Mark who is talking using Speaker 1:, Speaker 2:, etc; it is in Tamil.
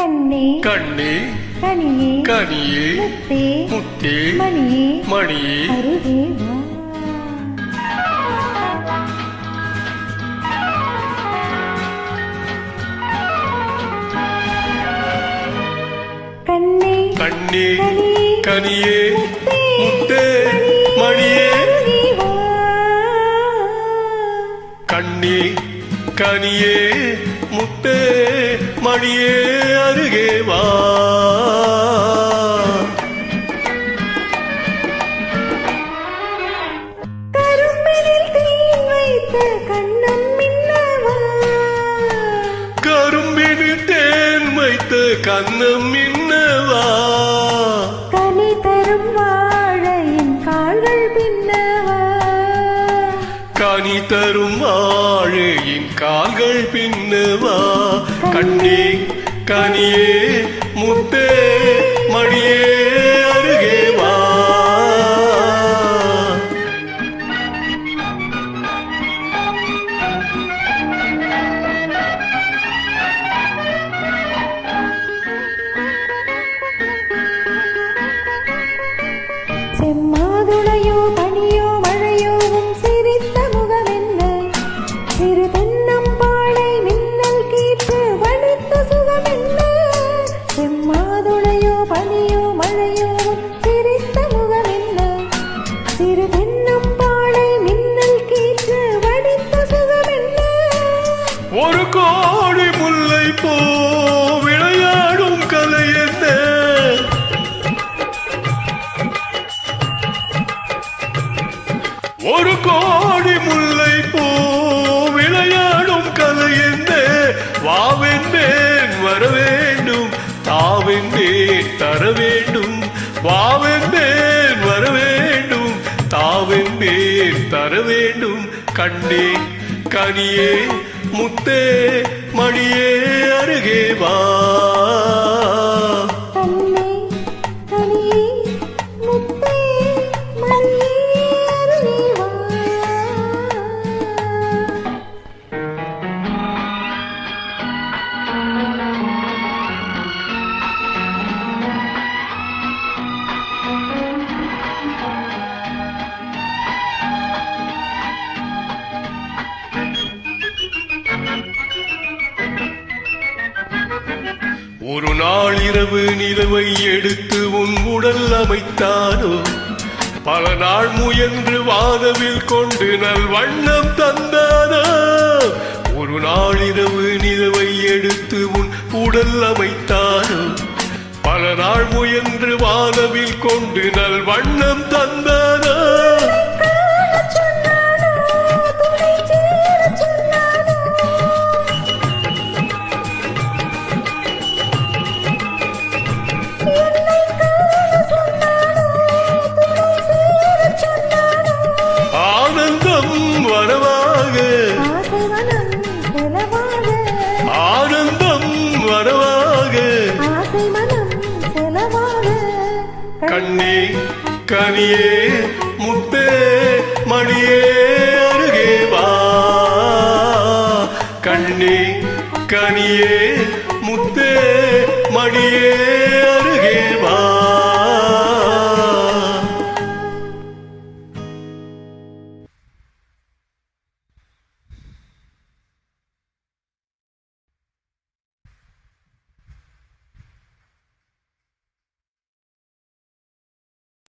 Speaker 1: கண்ணே
Speaker 2: கண்ணே
Speaker 1: கனியே
Speaker 2: கனியே
Speaker 1: முத்தே
Speaker 2: முத்தே
Speaker 1: மணியே
Speaker 2: மணியே
Speaker 1: அருகே வா. கண்ணே
Speaker 2: கண்ணே
Speaker 1: கனியே
Speaker 2: கனியே
Speaker 1: முத்தே
Speaker 2: முத்தே மணியே
Speaker 1: அருகே வா.
Speaker 2: கண்ணே கனியே முத்தே மணியே அருகே வா.
Speaker 1: கரும்பினில் தேன் வைத்த கண்ணம் மின்னவா.
Speaker 2: கரும்பினில் தேன் வைத்த கண்ணம் மின்னவா.
Speaker 1: கனி தரும் வாழையின் கால்கள் பின்னவா.
Speaker 2: கனி தரும் வாழையின் கால்கள் பின்னவா. கண்ணே கனியே முத்தே மணியே அருகே வா.
Speaker 1: செம்மாதுளையோ பனியோ மழையோ உன் சிரித்த முகமென்ன. சிறு தென்னம்பாளை மின்னல் கீற்று வலித்த சுகமென்ன. செம்மாதுளையோ பனியோ மழையோ உன் சிரித்த முகமென்ன. சிறு தென்னம்பாளை மின்னல் கீற்று வலித்த சுகமென்ன.
Speaker 2: ஒரு கோடி முல்லை போ விளையாடும் கலை என்ன. ஒரு கோடி முல்லை போ விளையாடும் கலை என்ன. வாவென்பேன் வர வேண்டும், தாவென்பேன் தர வேண்டும். வாவென்பேன் வர வேண்டும், தாவென்பேன் தர வேண்டும். கண்ணே கனியே முத்தே மணியே அருகே வா.
Speaker 1: கண்ணே கனியே முத்தே மணியே அருகே வா.
Speaker 2: ஒரு நாள் இரவு நிலவை எடுத்து உன் உடல் அமைத்தானோ. பல நாள் முயன்று வானவில் கொண்டு நல் வண்ணம் தந்தானோ. ஒரு நாள் இரவு நிலவை எடுத்து உன் உடல் அமைத்தானோ. பல நாள் முயன்று வானவில் கொண்டு நல் வண்ணம் தந்தானோ. ஆனந்தம் வரவாக ஆனந்தம் வரவாக. கண்ணே கனியே முத்தே மணியே அருகே வா. கண்ணே கனியே முத்தே மணியே